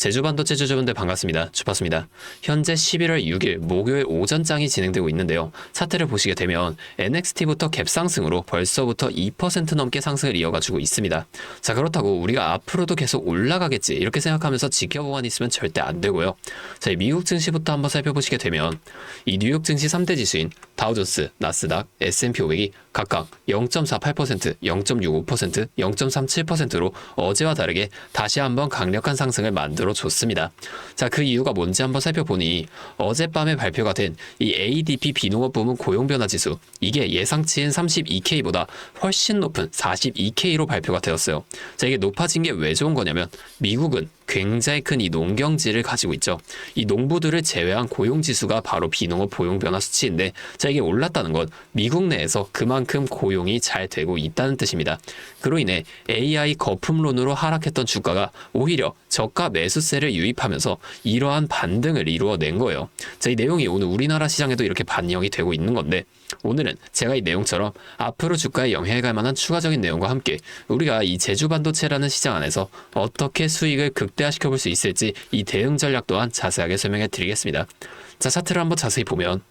제주반도체 주주분들 반갑습니다. 주파수입니다. 현재 11월 6일 목요일 오전장이 진행되고 있는데요. 차트를 보시게 되면 NXT부터 갭 상승으로 벌써부터 2% 넘게 상승을 이어가지고 있습니다. 자, 그렇다고 우리가 앞으로도 계속 올라가겠지 이렇게 생각하면서 지켜보고만 있으면 절대 안 되고요. 자, 이 미국 증시부터 한번 살펴보시게 되면 이 뉴욕 증시 3대 지수인 다우존스, 나스닥, S&P 500이 각각 0.48%, 0.65%, 0.37%로 어제와 다르게 다시 한번 강력한 상승을 만들어줬습니다. 자, 그 이유가 뭔지 한번 살펴보니 어젯밤에 발표가 된 이 ADP 비농업 부문 고용변화 지수, 이게 예상치인 32K보다 훨씬 높은 42K로 발표가 되었어요. 자, 이게 높아진 게 왜 좋은 거냐면 미국은 굉장히 큰 이 농경지를 가지고 있죠. 이 농부들을 제외한 고용지수가 바로 비농업 고용변화 수치인데, 자, 이게 올랐다는 건 미국 내에서 그만큼 고용이 잘 되고 있다는 뜻입니다. 그로 인해 AI 거품론으로 하락했던 주가가 오히려 저가 매수세를 유입하면서 이러한 반등을 이루어낸 거예요. 자, 이 내용이 오늘 우리나라 시장에도 이렇게 반영이 되고 있는 건데, 오늘은 제가 이 내용처럼 앞으로 주가에 영향을 갈 만한 추가적인 내용과 함께 우리가 이 제주반도체라는 시장 안에서 어떻게 수익을 극대화시켜 볼 수 있을지 이 대응 전략 또한 자세하게 설명해 드리겠습니다. 자, 차트를 한번 자세히 보면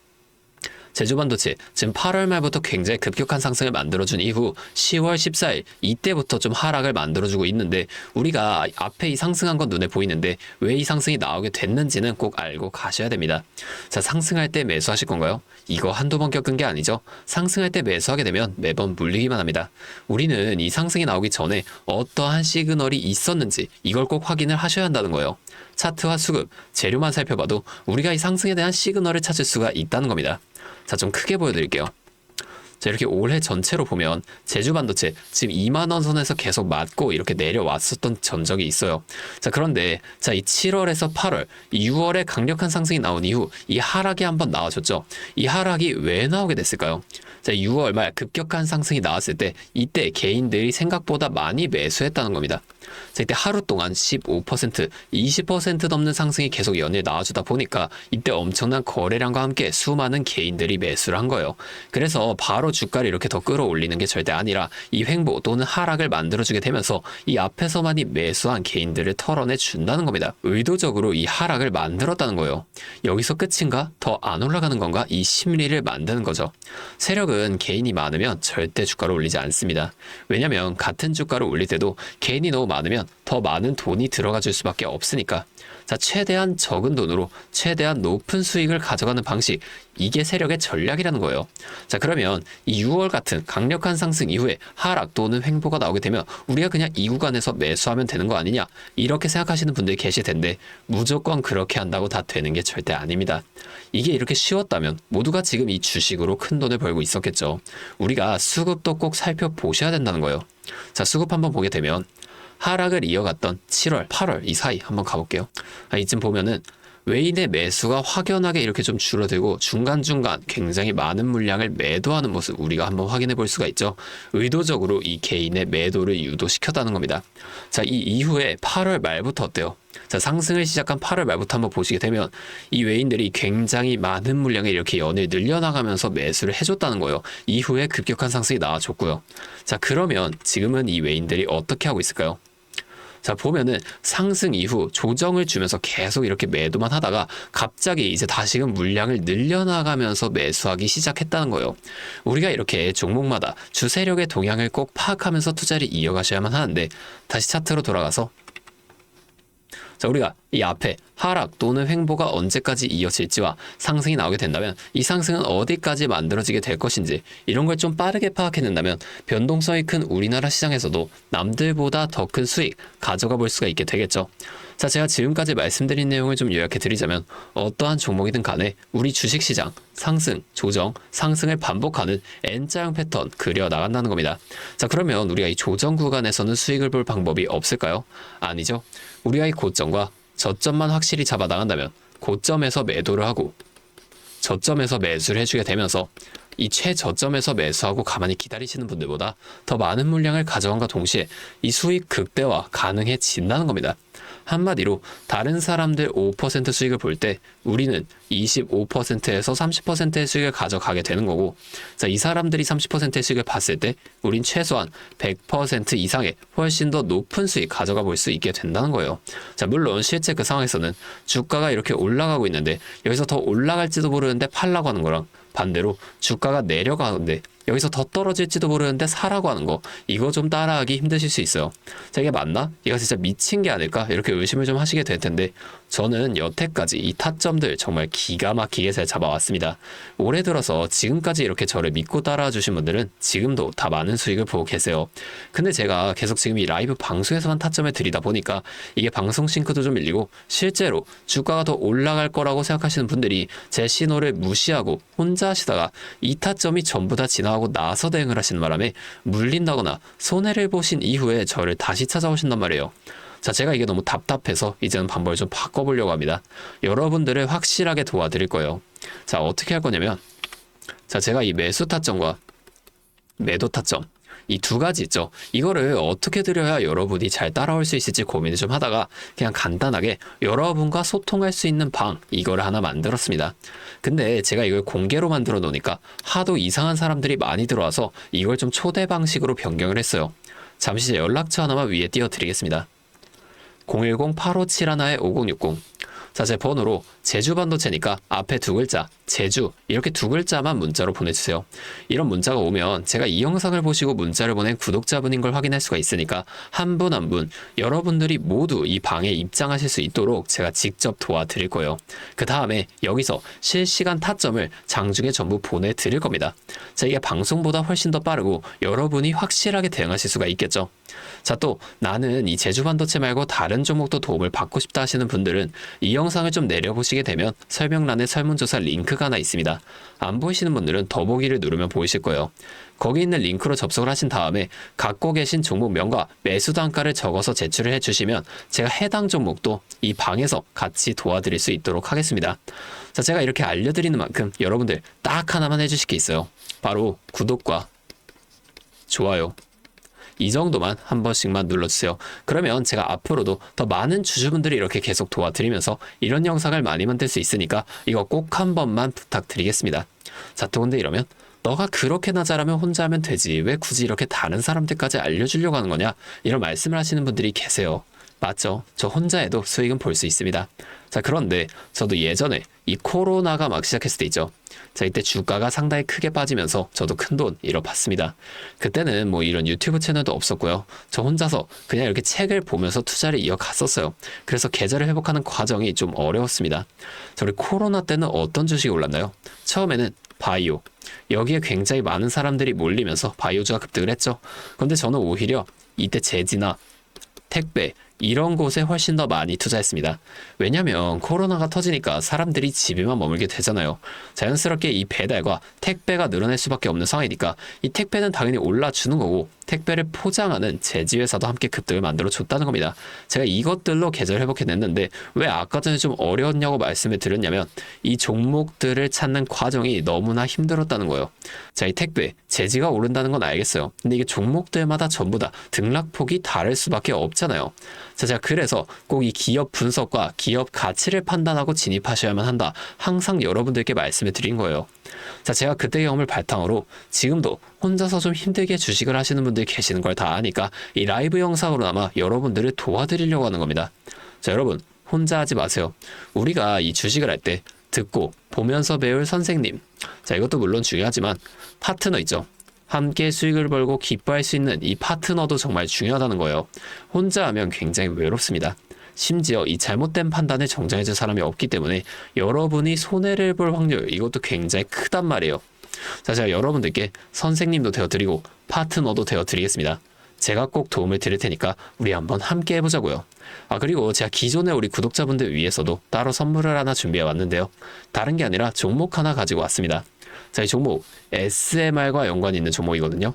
제주반도체 지금 8월 말부터 굉장히 급격한 상승을 만들어준 이후 10월 14일 이때부터 좀 하락을 만들어주고 있는데, 우리가 앞에 이 상승한 건 눈에 보이는데 왜 이 상승이 나오게 됐는지는 꼭 알고 가셔야 됩니다. 자, 상승할 때 매수하실 건가요? 이거 한두 번 겪은 게 아니죠. 상승할 때 매수하게 되면 매번 물리기만 합니다. 우리는 이 상승이 나오기 전에 어떠한 시그널이 있었는지 이걸 꼭 확인을 하셔야 한다는 거예요. 차트와 수급, 재료만 살펴봐도 우리가 이 상승에 대한 시그널을 찾을 수가 있다는 겁니다. 자, 좀 크게 보여드릴게요. 자, 이렇게 올해 전체로 보면 제주반도체 지금 2만원 선에서 계속 맞고 이렇게 내려왔었던 전적이 있어요. 자, 그런데 자, 이 7월에서 8월, 6월에 강력한 상승이 나온 이후 이 하락이 한번 나와줬죠. 이 하락이 왜 나오게 됐을까요? 자, 6월 말 급격한 상승이 나왔을 때 이때 개인들이 생각보다 많이 매수했다는 겁니다. 자, 이때 하루 동안 15%, 20% 넘는 상승이 계속 연일 나와주다 보니까 이때 엄청난 거래량과 함께 수많은 개인들이 매수를 한 거예요. 그래서 바로 주가를 이렇게 더 끌어올리는 게 절대 아니라 이 횡보 또는 하락을 만들어주게 되면서 이 앞에서 많이 매수한 개인들을 털어내 준다는 겁니다. 의도적으로 이 하락을 만들었다는 거예요. 여기서 끝인가? 더 안 올라가는 건가? 이 심리를 만드는 거죠. 세력은 개인이 많으면 절대 주가를 올리지 않습니다. 왜냐면 같은 주가를 올릴 때도 개인이 너무 많으면 더 많은 돈이 들어가 줄 수밖에 없으니까. 자, 최대한 적은 돈으로 최대한 높은 수익을 가져가는 방식, 이게 세력의 전략이라는 거예요. 자, 그러면 이 6월 같은 강력한 상승 이후에 하락 또는 횡보가 나오게 되면 우리가 그냥 이 구간에서 매수하면 되는 거 아니냐, 이렇게 생각하시는 분들이 계실 텐데 무조건 그렇게 한다고 다 되는 게 절대 아닙니다. 이게 이렇게 쉬웠다면 모두가 지금 이 주식으로 큰 돈을 벌고 있었겠죠. 우리가 수급도 꼭 살펴보셔야 된다는 거예요. 자, 수급 한번 보게 되면 하락을 이어갔던 7월, 8월 이 사이 한번 가볼게요. 이쯤 보면은 외인의 매수가 확연하게 이렇게 좀 줄어들고 중간중간 굉장히 많은 물량을 매도하는 모습 우리가 한번 확인해 볼 수가 있죠. 의도적으로 이 개인의 매도를 유도시켰다는 겁니다. 자, 이 이후에 8월 말부터 어때요? 자, 상승을 시작한 8월 말부터 한번 보시게 되면 이 외인들이 굉장히 많은 물량을 이렇게 연일 늘려나가면서 매수를 해줬다는 거예요. 이후에 급격한 상승이 나와줬고요. 자, 그러면 지금은 이 외인들이 어떻게 하고 있을까요? 자, 보면은 상승 이후 조정을 주면서 계속 이렇게 매도만 하다가 갑자기 이제 다시금 물량을 늘려나가면서 매수하기 시작했다는 거예요. 우리가 이렇게 종목마다 주세력의 동향을 꼭 파악하면서 투자를 이어가셔야만 하는데, 다시 차트로 돌아가서 자, 우리가 이 앞에 하락 또는 횡보가 언제까지 이어질지와 상승이 나오게 된다면 이 상승은 어디까지 만들어지게 될 것인지 이런 걸 좀 빠르게 파악해낸다면 변동성이 큰 우리나라 시장에서도 남들보다 더 큰 수익 가져가 볼 수가 있게 되겠죠. 자, 제가 지금까지 말씀드린 내용을 좀 요약해 드리자면 어떠한 종목이든 간에 우리 주식시장 상승, 조정, 상승을 반복하는 N자형 패턴 그려 나간다는 겁니다. 자, 그러면 우리가 이 조정 구간에서는 수익을 볼 방법이 없을까요? 아니죠. 우리가 이 고점과 저점만 확실히 잡아 나간다면 고점에서 매도를 하고 저점에서 매수를 해주게 되면서 이 최저점에서 매수하고 가만히 기다리시는 분들보다 더 많은 물량을 가져간과 동시에 이 수익 극대화 가능해진다는 겁니다. 한마디로 다른 사람들 5% 수익을 볼 때 우리는 25%에서 30%의 수익을 가져가게 되는 거고, 자, 이 사람들이 30%의 수익을 봤을 때 우린 최소한 100% 이상의 훨씬 더 높은 수익 가져가 볼 수 있게 된다는 거예요. 자, 물론 실제 그 상황에서는 주가가 이렇게 올라가고 있는데 여기서 더 올라갈지도 모르는데 팔라고 하는 거랑, 반대로 주가가 내려가는데 여기서 더 떨어질지도 모르는데 사라고 하는 거, 이거 좀 따라하기 힘드실 수 있어요. 자, 이게 맞나? 이거 진짜 미친 게 아닐까? 이렇게 의심을 좀 하시게 될 텐데, 저는 여태까지 이 타점들 정말 기가 막히게 잘 잡아왔습니다. 올해 들어서 지금까지 이렇게 저를 믿고 따라와 주신 분들은 지금도 다 많은 수익을 보고 계세요. 근데 제가 계속 지금 이 라이브 방송에서만 타점을 드리다 보니까 이게 방송 싱크도 좀 밀리고, 실제로 주가가 더 올라갈 거라고 생각하시는 분들이 제 신호를 무시하고 혼자 하시다가 이 타점이 전부 다 지나가고 나서 대응을 하시는 바람에 물린다거나 손해를 보신 이후에 저를 다시 찾아오신단 말이에요. 자, 제가 이게 너무 답답해서 이제는 방법을 좀 바꿔보려고 합니다. 여러분들을 확실하게 도와드릴 거예요. 자, 어떻게 할 거냐면, 자, 제가 이 매수 타점과 매도 타점, 이 두 가지 있죠. 이거를 어떻게 드려야 여러분이 잘 따라올 수 있을지 고민을 좀 하다가 그냥 간단하게 여러분과 소통할 수 있는 방, 이거를 하나 만들었습니다. 근데 제가 이걸 공개로 만들어 놓으니까 하도 이상한 사람들이 많이 들어와서 이걸 좀 초대 방식으로 변경을 했어요. 잠시 제 연락처 하나만 위에 띄워드리겠습니다. 010-8571-5060. 자, 제 번호로 제주반도체니까 앞에 두 글자 제주, 이렇게 두 글자만 문자로 보내주세요. 이런 문자가 오면 제가 이 영상을 보시고 문자를 보낸 구독자분인 걸 확인할 수가 있으니까 한 분 한 분 여러분들이 모두 이 방에 입장하실 수 있도록 제가 직접 도와드릴 거예요. 그 다음에 여기서 실시간 타점을 장중에 전부 보내드릴 겁니다. 자, 이게 방송보다 훨씬 더 빠르고 여러분이 확실하게 대응하실 수가 있겠죠. 자, 또 나는 이 제주반도체 말고 다른 종목도 도움을 받고 싶다 하시는 분들은 이 영상을 좀 내려보시게 되면 설명란에 설문조사 링크가 하나 있습니다. 안 보이시는 분들은 더보기를 누르면 보이실 거예요. 거기 있는 링크로 접속을 하신 다음에 갖고 계신 종목명과 매수 단가를 적어서 제출을 해주시면 제가 해당 종목도 이 방에서 같이 도와드릴 수 있도록 하겠습니다. 자, 제가 이렇게 알려드리는 만큼 여러분들 딱 하나만 해주실 게 있어요. 바로 구독과 좋아요, 이 정도만 한 번씩만 눌러주세요. 그러면 제가 앞으로도 더 많은 주주분들이 이렇게 계속 도와드리면서 이런 영상을 많이 만들 수 있으니까 이거 꼭 한 번만 부탁드리겠습니다. 자, 또 근데 이러면 너가 그렇게나 잘하면 혼자 하면 되지, 왜 굳이 이렇게 다른 사람들까지 알려주려고 하는 거냐, 이런 말씀을 하시는 분들이 계세요. 맞죠? 저 혼자 해도 수익은 볼 수 있습니다. 자, 그런데 저도 예전에 이 코로나가 막 시작했을 때 있죠. 자, 이때 주가가 상당히 크게 빠지면서 저도 큰돈 잃어봤습니다. 그때는 뭐 이런 유튜브 채널도 없었고요. 저 혼자서 그냥 이렇게 책을 보면서 투자를 이어갔었어요. 그래서 계좌를 회복하는 과정이 좀 어려웠습니다. 저희 코로나 때는 어떤 주식이 올랐나요? 처음에는 바이오, 여기에 굉장히 많은 사람들이 몰리면서 바이오주가 급등을 했죠. 그런데 저는 오히려 이때 제지나 택배, 이런 곳에 훨씬 더 많이 투자했습니다. 왜냐면 코로나가 터지니까 사람들이 집에만 머물게 되잖아요. 자연스럽게 이 배달과 택배가 늘어날 수밖에 없는 상황이니까 이 택배는 당연히 올라주는 거고, 택배를 포장하는 제지회사도 함께 급등을 만들어 줬다는 겁니다. 제가 이것들로 계좌를 회복해냈는데 왜 아까 전에 좀 어려웠냐고 말씀을 드렸냐면 이 종목들을 찾는 과정이 너무나 힘들었다는 거예요. 자, 이 택배, 제지가 오른다는 건 알겠어요. 근데 이게 종목들마다 전부 다 등락폭이 다를 수밖에 없잖아요. 자, 제가 그래서 꼭 이 기업 분석과 기업 가치를 판단하고 진입하셔야만 한다, 항상 여러분들께 말씀을 드린 거예요. 자, 제가 그때 경험을 바탕으로 지금도 혼자서 좀 힘들게 주식을 하시는 분들이 계시는 걸 다 아니까 이 라이브 영상으로나마 여러분들을 도와드리려고 하는 겁니다. 자, 여러분 혼자 하지 마세요. 우리가 이 주식을 할 때 듣고 보면서 배울 선생님, 자, 이것도 물론 중요하지만 파트너 있죠. 함께 수익을 벌고 기뻐할 수 있는 이 파트너도 정말 중요하다는 거예요. 혼자 하면 굉장히 외롭습니다. 심지어 이 잘못된 판단을 정정해줄 사람이 없기 때문에 여러분이 손해를 볼 확률, 이것도 굉장히 크단 말이에요. 자, 제가 여러분들께 선생님도 되어드리고 파트너도 되어드리겠습니다. 제가 꼭 도움을 드릴 테니까 우리 한번 함께 해보자고요. 아, 그리고 제가 기존에 우리 구독자분들 위해서도 따로 선물을 하나 준비해 왔는데요. 다른 게 아니라 종목 하나 가지고 왔습니다. 자, 이 종목 SMR과 연관이 있는 종목이거든요.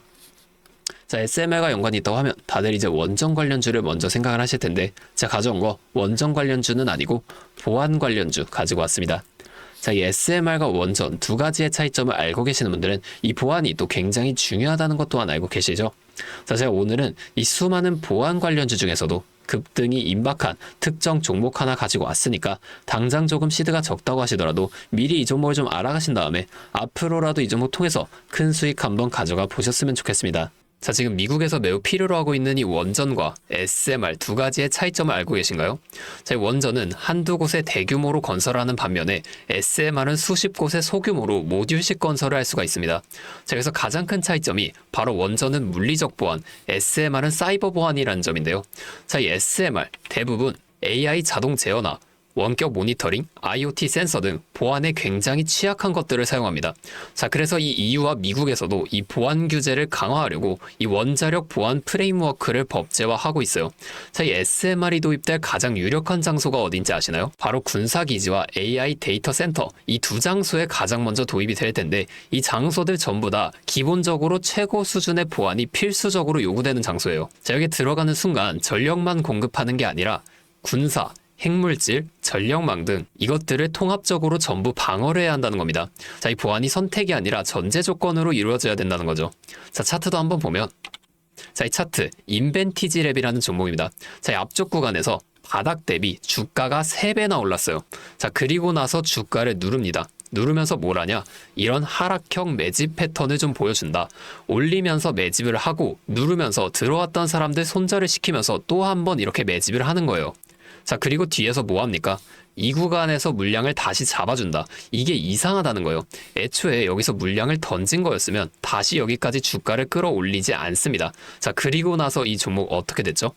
자, SMR과 연관이 있다고 하면 다들 이제 원전 관련주를 먼저 생각을 하실 텐데, 제가 가져온 거 원전 관련주는 아니고 보안 관련주 가지고 왔습니다. 자, 이 SMR과 원전 두 가지의 차이점을 알고 계시는 분들은 이 보안이 또 굉장히 중요하다는 것 또한 알고 계시죠? 자, 제가 오늘은 이 수많은 보안 관련주 중에서도 급등이 임박한 특정 종목 하나 가지고 왔으니까 당장 조금 시드가 적다고 하시더라도 미리 이 종목을 좀 알아가신 다음에 앞으로라도 이 종목 통해서 큰 수익 한번 가져가 보셨으면 좋겠습니다. 자, 지금 미국에서 매우 필요로 하고 있는 이 원전과 SMR 두 가지의 차이점을 알고 계신가요? 자, 이 원전은 한두 곳에 대규모로 건설하는 반면에 SMR은 수십 곳에 소규모로 모듈식 건설을 할 수가 있습니다. 자, 그래서 가장 큰 차이점이 바로 원전은 물리적 보안, SMR은 사이버 보안이라는 점인데요. 자, 이 SMR 대부분 AI 자동 제어나 원격 모니터링, IoT 센서 등 보안에 굉장히 취약한 것들을 사용합니다. 자, 그래서 이 EU와 미국에서도 이 보안 규제를 강화하려고 이 원자력 보안 프레임워크를 법제화하고 있어요. 자, 이 SMR이 도입될 가장 유력한 장소가 어딘지 아시나요? 바로 군사기지와 AI 데이터 센터, 이 두 장소에 가장 먼저 도입이 될 텐데 이 장소들 전부 다 기본적으로 최고 수준의 보안이 필수적으로 요구되는 장소예요. 자, 여기 들어가는 순간 전력만 공급하는 게 아니라 군사, 핵물질, 전력망 등 이것들을 통합적으로 전부 방어를 해야 한다는 겁니다. 자, 이 보안이 선택이 아니라 전제 조건으로 이루어져야 된다는 거죠. 자, 차트도 한번 보면, 자, 이 차트 인벤티지 랩이라는 종목입니다. 자, 이 앞쪽 구간에서 바닥 대비 주가가 3배나 올랐어요. 자, 그리고 나서 주가를 누릅니다. 누르면서 뭘 하냐? 이런 하락형 매집 패턴을 좀 보여준다. 올리면서 매집을 하고 누르면서 들어왔던 사람들 손절을 시키면서 또 한 번 이렇게 매집을 하는 거예요. 자, 그리고 뒤에서 뭐 합니까? 이 구간에서 물량을 다시 잡아준다. 이게 이상하다는 거예요. 애초에 여기서 물량을 던진 거였으면 다시 여기까지 주가를 끌어올리지 않습니다. 자, 그리고 나서 이 종목 어떻게 됐죠?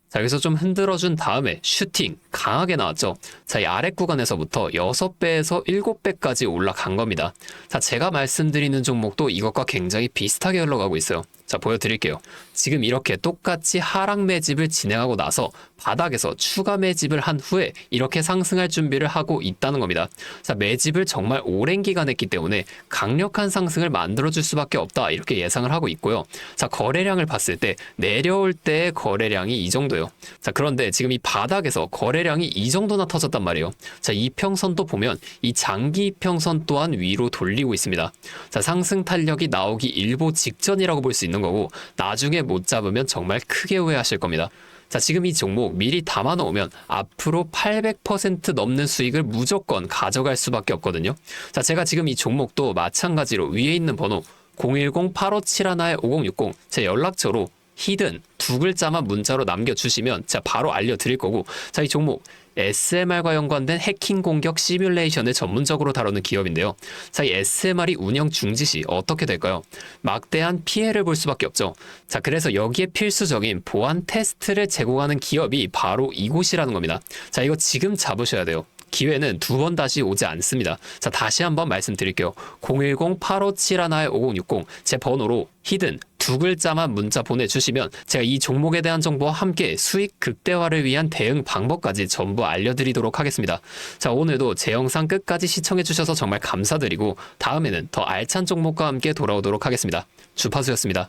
자, 여기서 좀 흔들어준 다음에 슈팅 강하게 나왔죠. 자, 이 아래 구간에서부터 6배에서 7배까지 올라간 겁니다. 자, 제가 말씀드리는 종목도 이것과 굉장히 비슷하게 흘러가고 있어요. 자, 보여드릴게요. 지금 이렇게 똑같이 하락 매집을 진행하고 나서 바닥에서 추가 매집을 한 후에 이렇게 상승할 준비를 하고 있다는 겁니다. 자, 매집을 정말 오랜 기간 했기 때문에 강력한 상승을 만들어줄 수밖에 없다, 이렇게 예상을 하고 있고요. 자, 거래량을 봤을 때 내려올 때의 거래량이 이 정도예요. 자, 그런데 지금 이 바닥에서 거래량이 이 정도나 터졌단 말이에요. 자, 이평선도 보면 이 장기 이평선 또한 위로 돌리고 있습니다. 자, 상승 탄력이 나오기 일보 직전이라고 볼 수 있는 거고 나중에 못 잡으면 정말 크게 후회하실 겁니다. 자, 지금 이 종목 미리 담아 놓으면 앞으로 800% 넘는 수익을 무조건 가져갈 수밖에 없거든요. 자, 제가 지금 이 종목도 마찬가지로 위에 있는 번호 010-8571-5060 제 연락처로 히든 두 글자만 문자로 남겨주시면 제가 바로 알려드릴 거고, 자, 이 종목 SMR과 연관된 해킹 공격 시뮬레이션을 전문적으로 다루는 기업인데요. 자, 이 SMR이 운영 중지 시 어떻게 될까요? 막대한 피해를 볼 수밖에 없죠. 자, 그래서 여기에 필수적인 보안 테스트를 제공하는 기업이 바로 이곳이라는 겁니다. 자, 이거 지금 잡으셔야 돼요. 기회는 두 번 다시 오지 않습니다. 자, 다시 한번 말씀드릴게요. 010-8571-5060 제 번호로 히든 두 글자만 문자 보내주시면 제가 이 종목에 대한 정보와 함께 수익 극대화를 위한 대응 방법까지 전부 알려드리도록 하겠습니다. 자, 오늘도 제 영상 끝까지 시청해주셔서 정말 감사드리고 다음에는 더 알찬 종목과 함께 돌아오도록 하겠습니다. 주파수였습니다.